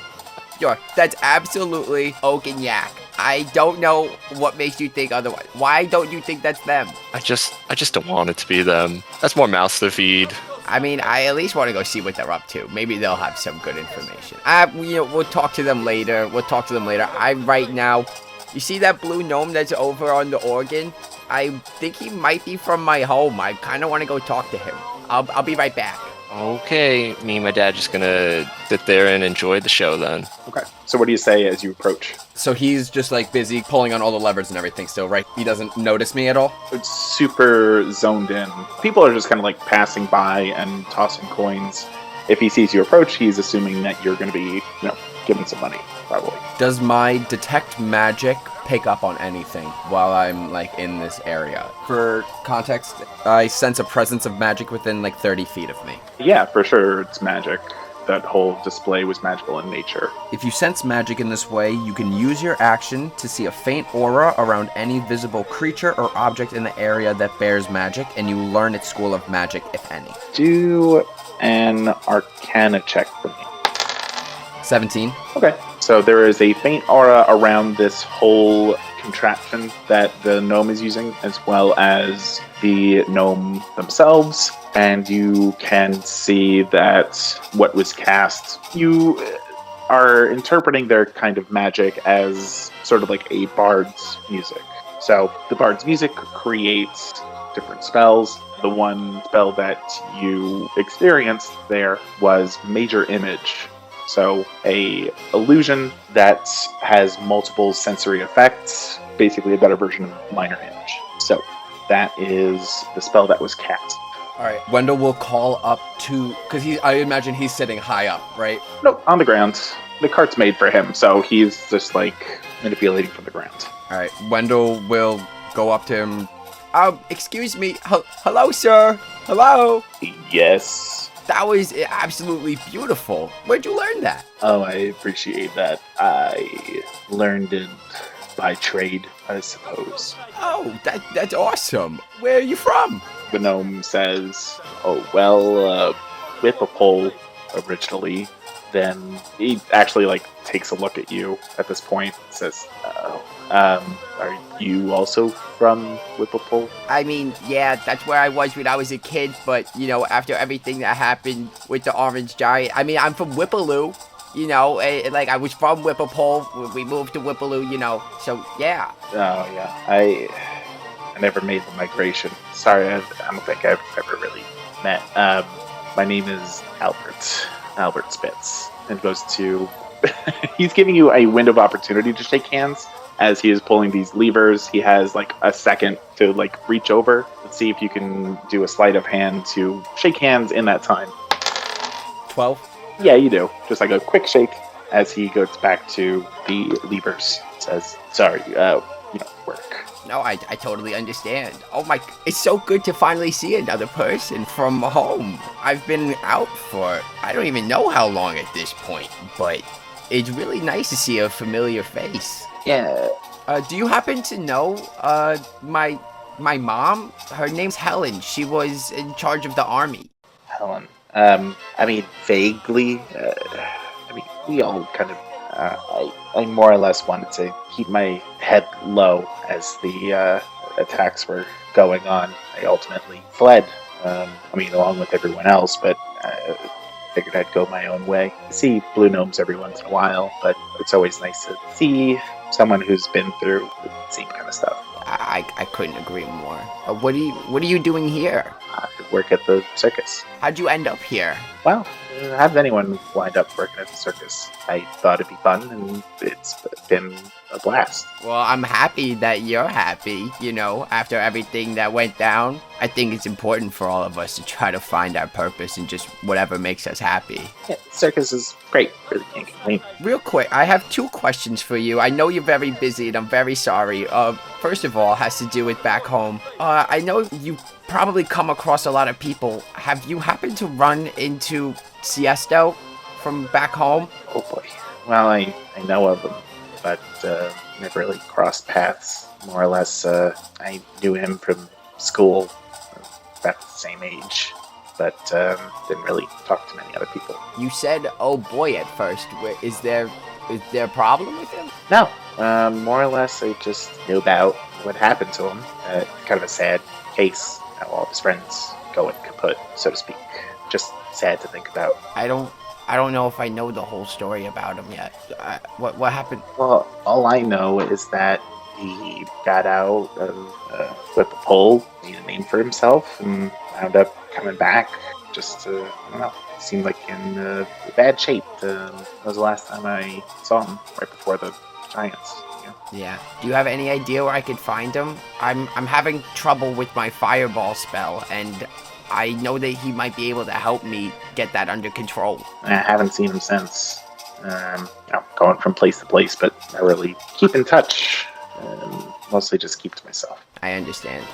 Bjork, that's absolutely Oak and Yak. I don't know what makes you think otherwise. Why don't you think that's them? I just don't want it to be them. That's more mouths to feed. I mean, I at least want to go see what they're up to. Maybe they'll have some good information. We'll talk to them later. Right now, you see that blue gnome that's over on the organ? I think he might be from my home. I kind of want to go talk to him. I'll be right back. Okay, me and my dad just gonna sit there and enjoy the show then. Okay. So what do you say as you approach? So he's just like busy pulling on all the levers and everything still, right? He doesn't notice me at all? It's super zoned in. People are just kind of like passing by and tossing coins. If he sees you approach, he's assuming that you're going to be, giving some money, probably. Does my detect magic pick up on anything while I'm like in this area? For context, I sense a presence of magic within like 30 feet of me. Yeah, for sure, it's magic. That whole display was magical in nature. If you sense magic in this way, you can use your action to see a faint aura around any visible creature or object in the area that bears magic, and you learn its school of magic, if any. Do an Arcana check for me. 17. Okay. So there is a faint aura around this whole contraption that the gnome is using, as well as the gnome themselves. And you can see that what was cast, you are interpreting their kind of magic as sort of like a bard's music. So the bard's music creates different spells. The one spell that you experienced there was Major Image. So a illusion that has multiple sensory effects, basically a better version of Minor Image. So that is the spell that was cast. All right, Wendell will call up to, because I imagine he's sitting high up, right? Nope, on the ground. The cart's made for him, so he's just like manipulating from the ground. All right, Wendell will go up to him. Excuse me. Hello, sir. Hello. Yes. That was absolutely beautiful. Where'd you learn that? Oh, I appreciate that. I learned it by trade, I suppose. Oh, that's awesome. Where are you from? The gnome says, oh, well, with a pole originally. Then he actually, like, takes a look at you at this point and says, are you also from Whipple? I mean, yeah, that's where I was when I was a kid, but, you know, after everything that happened with the Orange Giant, I mean, I'm from Whippaloo, you know, like, I was from Whipplepole, we moved to Whippaloo, you know, so, yeah. Oh, yeah, I never made the migration. Sorry, I don't think I've ever really met. My name is Albert Spitz, and goes to... he's giving you a window of opportunity to shake hands as he is pulling these levers. He has like a second to like reach over. Let's see if you can do a sleight of hand to shake hands in that time. 12. Yeah, you do. Just like a quick shake as he goes back to the levers. Says, sorry, work. No, I totally understand. Oh my, it's so good to finally see another person from home. I've been out for, I don't even know how long at this point, but it's really nice to see a familiar face. Yeah. Do you happen to know, my mom? Her name's Helen. She was in charge of the army. Helen. I mean, vaguely. We all kind of... I more or less wanted to keep my head low as the attacks were going on. I ultimately fled. Along with everyone else, but figured I'd go my own way. I see blue gnomes every once in a while, but it's always nice to see someone who's been through the same kind of stuff. I couldn't agree more. What are you doing here? I work at the circus. How'd you end up here? Well, how did anyone wind up working at the circus? I thought it'd be fun, and it's been a blast. Well, I'm happy that you're happy, you know, after everything that went down. I think it's important for all of us to try to find our purpose and just whatever makes us happy. Yeah, circus is great. Really can't complain. Real quick, I have 2 questions for you. I know you're very busy, and I'm very sorry. First of all, has to do with back home. I know you probably come across a lot of people. Have you happened to run into Siesto from back home? Oh boy. Well, I know of him, but never really crossed paths. More or less, I knew him from school, about the same age, but didn't really talk to many other people. You said, oh boy, at first. Is there a problem with him? No. More or less, I just knew about what happened to him. Kind of a sad case. How all of his friends go in kaput, so to speak. Just sad to think about. I don't know if I know the whole story about him yet. What happened? Well, all I know is that he got out with a pole, made a name for himself, and wound up coming back. Just, I don't know, seemed like in bad shape. That was the last time I saw him, right before the Giants. Yeah. Do you have any idea where I could find him? I'm having trouble with my fireball spell, and I know that he might be able to help me get that under control. I haven't seen him since. Going from place to place, but I really keep in touch. Mostly just keep to myself. I understand.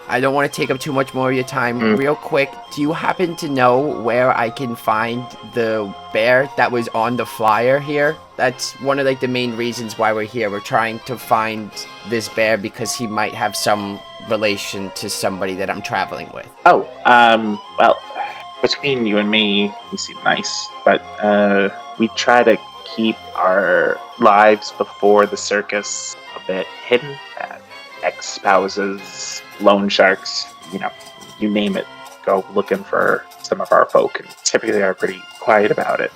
I don't want to take up too much more of your time. Real quick, do you happen to know where I can find the bear that was on the flyer here? That's one of the main reasons why we're here. We're trying to find this bear because he might have some relation to somebody that I'm traveling with. Oh, well, between you and me, you seem nice, but we try to keep our lives before the circus a bit hidden. Ex-spouses, loan sharks, you name it. Go looking for some of our folk, and typically are pretty quiet about it.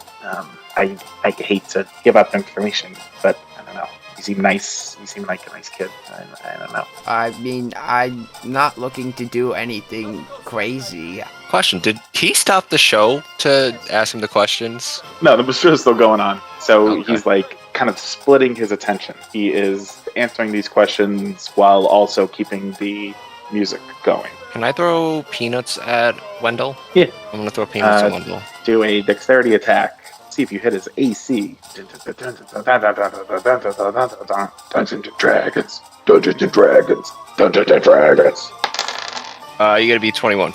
I hate to give up information, but I don't know. You seem nice. You seem like a nice kid. I don't know. I mean, I'm not looking to do anything crazy. Question: did he stop the show to ask him the questions? No, the show's still going on. So Okay. he's like kind of splitting his attention. He is answering these questions while also keeping the music going. Can I throw peanuts at Wendell? Yeah. I'm gonna throw peanuts at Wendell. Do a dexterity attack. See if you hit his AC. Dungeons and Dragons. Dungeons and Dragons. Dungeons and Dragons. You gotta be 21.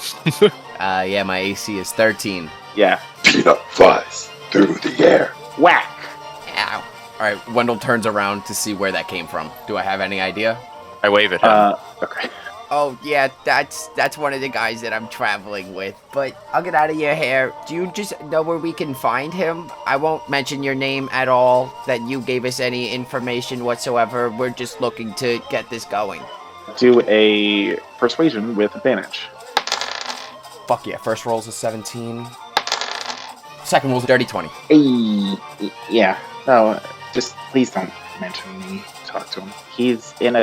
Yeah, my AC is 13. Yeah. Peanut flies through the air. Whack! Ow. Alright, Wendell turns around to see where that came from. Do I have any idea? I wave at him. Okay. Oh, yeah, that's one of the guys that I'm traveling with. But I'll get out of your hair. Do you just know where we can find him? I won't mention your name at all, that you gave us any information whatsoever. We're just looking to get this going. Do a persuasion with advantage. Fuck yeah, first roll's a 17. Second roll's a dirty 20. Hey, yeah. No, just please don't mention me. Talk to him. He's in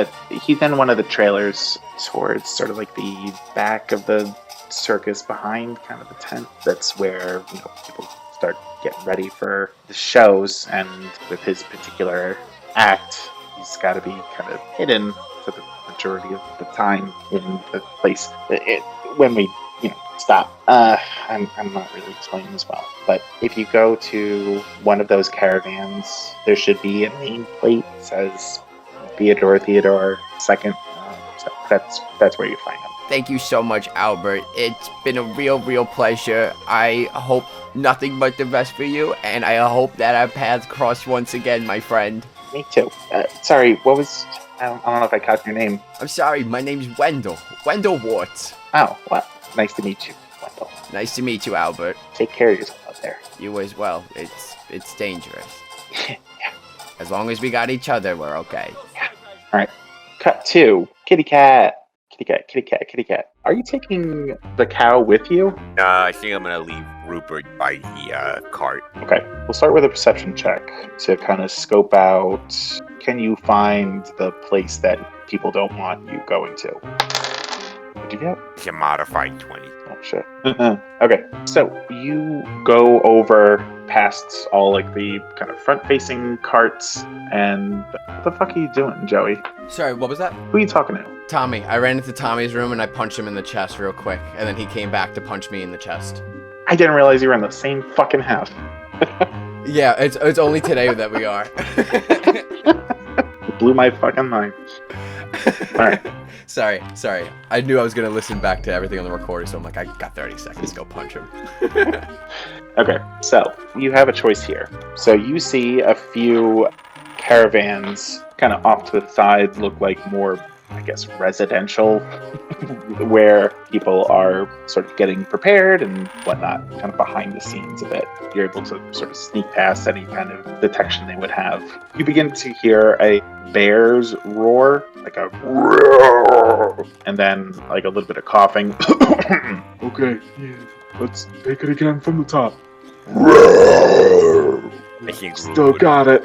one of the trailers towards sort of like the back of the circus behind kind of the tent. That's where, people start getting ready for the shows, and with his particular act, he's got to be kind of hidden for the majority of the time in the place. When we stop. I'm not really explaining this well, but if you go to one of those caravans, there should be a nameplate that says Theodore 2nd. So that's where you find them. Thank you so much, Albert. It's been a real pleasure. I hope nothing but the best for you, and I hope that our paths cross once again, my friend. Me too. Sorry, what was... I don't know if I caught your name. I'm sorry, my name's Wendell. Wendell Warts. Oh, well, nice to meet you, Wendell. Nice to meet you, Albert. Take care of yourself out there. You as well. It's dangerous. Yeah. As long as we got each other, we're okay. Yeah. All right. Cut 2. Kitty cat. Kitty cat. Are you taking the cow with you? I think I'm gonna leave Rupert by the cart. Okay. We'll start with a perception check to kind of scope out. Can you find the place that people don't want you going to? What'd you get? It's a modified 20. Oh, shit. Okay. So you go over past all like the kind of front-facing carts, and what the fuck are you doing, Joey? Sorry, what was that? Who are you talking to? Tommy. I ran into Tommy's room and I punched him in the chest real quick, and then he came back to punch me in the chest. I didn't realize you were in the same fucking house. Yeah, it's only today that we are. It blew my fucking mind. Alright. Sorry. I knew I was gonna listen back to everything on the recorder, so I'm like, I got 30 seconds to go punch him. Okay, so you have a choice here. So you see a few caravans kind of off to the side, look like more, I guess, residential, where people are sort of getting prepared and whatnot, kind of behind the scenes a bit. You're able to sort of sneak past any kind of detection they would have. You begin to hear a bear's roar, like a roar, and then like a little bit of coughing. Okay, yeah. Let's take it again from the top. I think Still Rupert got it.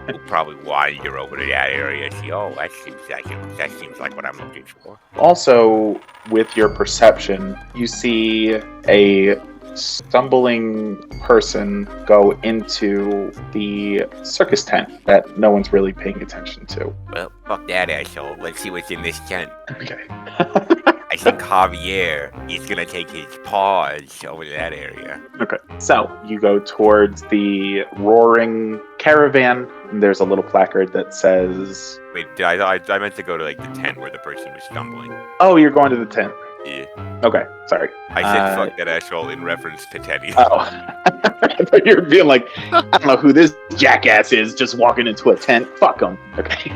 will probably wander over to that area and see, that seems like what I'm looking for. Also, with your perception, you see a stumbling person go into the circus tent that no one's really paying attention to. Well, fuck that asshole. Let's see what's in this tent. Okay. I think Javier is gonna take his paws over to that area. Okay. So you go towards the roaring caravan, and there's a little placard that says, Wait, I meant to go to like the tent where the person was stumbling. "Oh, you're going to the tent." Yeah. Okay, sorry. I said fuck that asshole in reference to Teddy. Oh, I thought you were being like, I don't know who this jackass is just walking into a tent. Fuck him. Okay.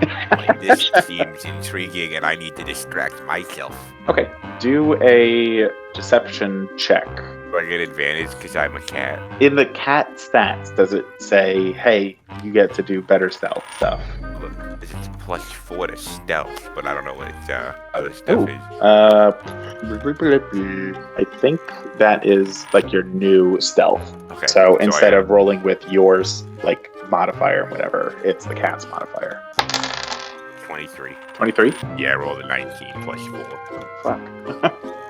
This seems intriguing and I need to distract myself. Okay, do a deception check. Do I get advantage because I'm a cat? In the cat stats, does it say, hey, you get to do better stealth stuff? Look, It's +4 to stealth, but I don't know what other stuff Ooh. is. I think that is like your new stealth. Okay. So I instead am of rolling with yours, like modifier and whatever, it's the cat's modifier. 23. 23? Yeah, I rolled a 19 +4. Fuck.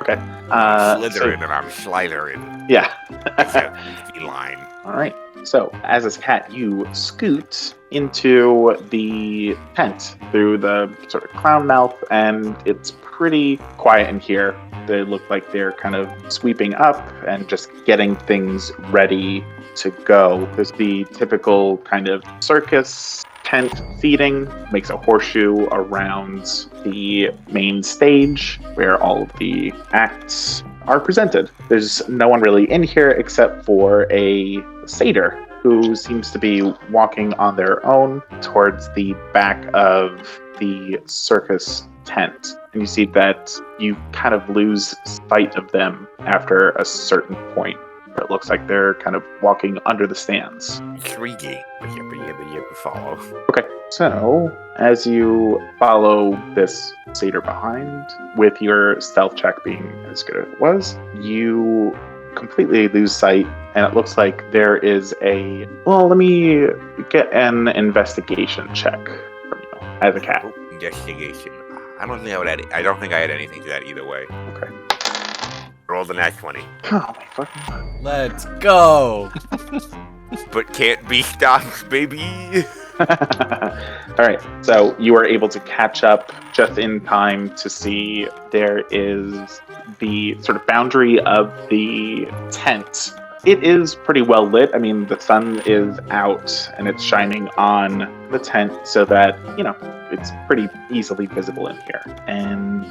Okay. I'm Slytherin and I'm Slytherin. Yeah. It's a feline. All right. So, as this cat, you scoot into the tent through the sort of clown mouth, and it's pretty quiet in here. They look like they're kind of sweeping up and just getting things ready to go. There's the typical kind of circus tent seating, makes a horseshoe around the main stage where all of the acts are presented. There's no one really in here except for a satyr who seems to be walking on their own towards the back of the circus tent. And you see that you kind of lose sight of them after a certain point. It looks like they're kind of walking under the stands. Intriguing. But you follow. Okay, so as you follow this satyr behind, with your stealth check being as good as it was, you completely lose sight, and it looks like there is a... Well, let me get an investigation check from you as a cat. Investigation. I don't think I had anything to that either way. Okay. Rolled a nat 20. Oh my fucking god. Let's go. But can't be stopped, baby. All right, so you are able to catch up just in time to see there is the sort of boundary of the tent. It is pretty well lit. I mean, the sun is out and it's shining on the tent so that, you know, it's pretty easily visible in here. And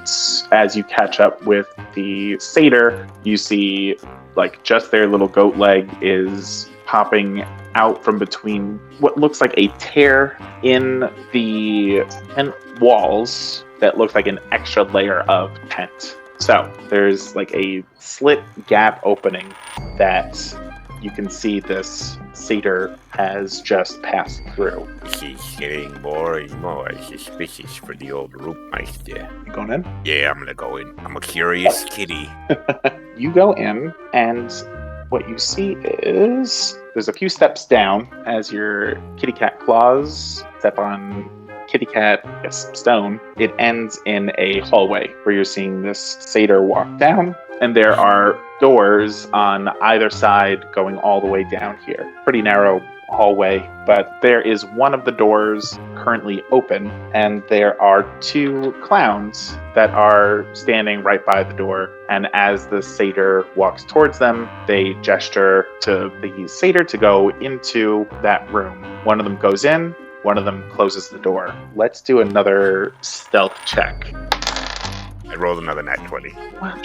as you catch up with the satyr, you see like just their little goat leg is popping out from between what looks like a tear in the tent walls that looks like an extra layer of tent. So there's like a slit gap opening that you can see this satyr has just passed through. She's getting more and more suspicious for the old Roopmeister. You going in? Yeah, I'm gonna go in. I'm a curious kitty. You go in, and what you see is there's a few steps down as your kitty cat claws step on kitty cat stone. It ends in a hallway where you're seeing this satyr walk down, and there are doors on either side going all the way down here. Pretty narrow hallway, but there is one of the doors currently open, and there are two clowns that are standing right by the door. And as the satyr walks towards them, they gesture to the satyr to go into that room. One of them goes in, one of them closes the door. Let's do another stealth check. I rolled another nat 20.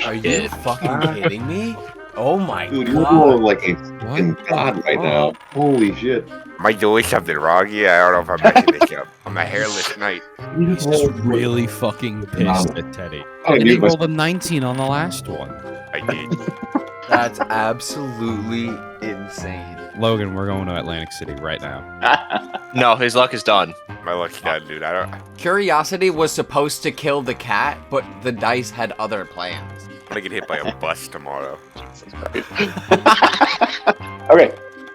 Are you fucking kidding me? Oh my Dude, you're god. rolling like a fucking god right now. Holy shit. Am I doing something wrong? Yeah, I don't know if I'm making this up. I'm a hairless knight. He's just really fucking pissed at Teddy. And he rolled a 19 on the last one. I did. That's absolutely insane. Logan, we're going to Atlantic City right now. No, his luck is done. My luck's done, dude. I don't. Curiosity was supposed to kill the cat, but the dice had other plans. I'm gonna get hit by a bus tomorrow. Okay,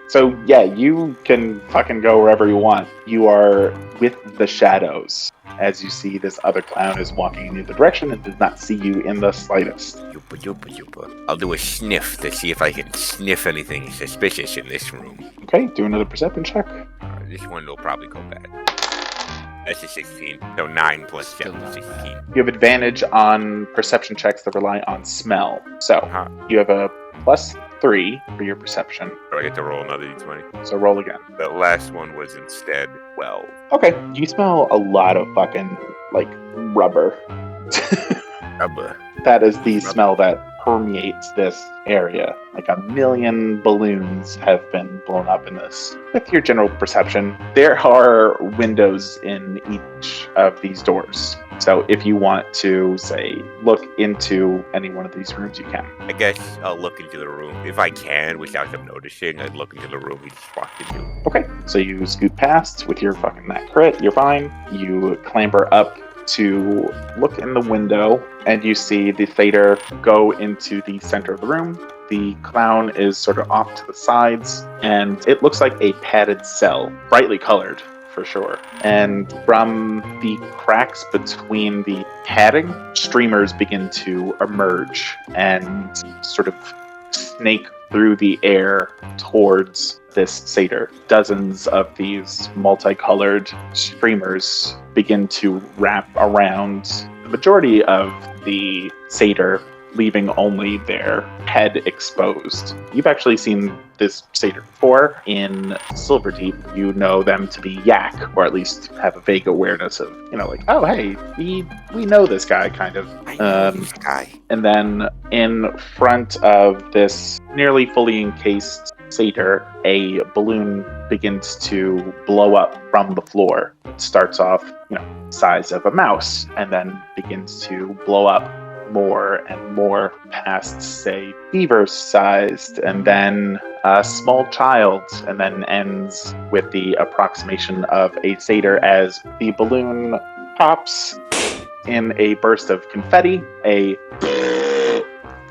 so yeah, you can fucking go wherever you want. You are with the shadows as you see this other clown is walking in the other direction and does not see you in the slightest. Yupa, yupa, yupa. I'll do a sniff to see if I can sniff anything suspicious in this room. Okay, do another perception check. This one will probably go bad. That's a 16. So 9 plus 7 is 16. You have advantage on perception checks that rely on smell. So you have a +3 for your perception. So I get to roll another d20. So roll again. The last one was instead 12. Okay, you smell a lot of fucking like rubber. Rubber. That is the smell that permeates this area. Like 1,000,000 balloons have been blown up in this. With your general perception, there are windows in each of these doors. So if you want to, say, look into any one of these rooms, you can. I guess I'll look into the room. If I can, without them noticing, I'd look into the room we just walked into. Okay, so you scoot past with your fucking that crit, you're fine. You clamber up to look in the window, and you see the Thader go into the center of the room. The clown is sort of off to the sides, and it looks like a padded cell, brightly colored, for sure. And from the cracks between the padding, streamers begin to emerge and sort of snake through the air towards this satyr. Dozens of these multicolored streamers begin to wrap around the majority of the satyr, leaving only their head exposed. You've actually seen this satyr before in Silverdeep. You know them to be Yak, or at least have a vague awareness of, like, oh hey, we know this guy, kind of. I know this guy. And then in front of this nearly fully encased satyr, a balloon begins to blow up from the floor. It starts off, size of a mouse, and then begins to blow up more and more past, say, beaver-sized, and then a small child, and then ends with the approximation of a satyr as the balloon pops in a burst of confetti. A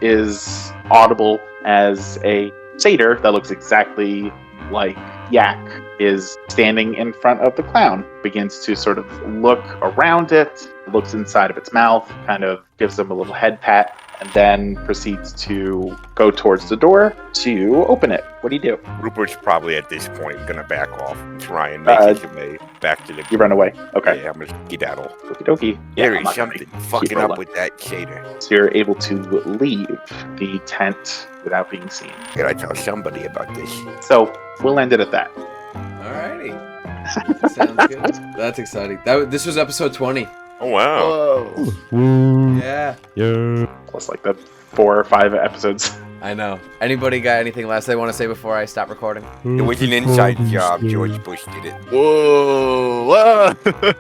is audible as a satyr that looks exactly like Yak is standing in front of the clown, begins to sort of look around it, looks inside of its mouth, kind of gives them a little head pat, and then proceeds to go towards the door to open it. What do you do? Rupert's probably at this point gonna back off and try and make his way back to the. You run away. Okay. Yeah, I'm gonna skedaddle. Okie dokie. There I'm is not gonna something keep fucking up rolling. with that satyr. So you're able to leave the tent without being seen. Gotta tell somebody about this. So we'll end it at that. Alrighty. Sounds good. That's exciting. This was episode 20. Oh wow. Whoa. Woo. Yeah. Yeah. Plus like the 4 or 5 episodes. I know. Anybody got anything last they want to say before I stop recording? It was an inside job. George Bush did it. Whoa! Whoa!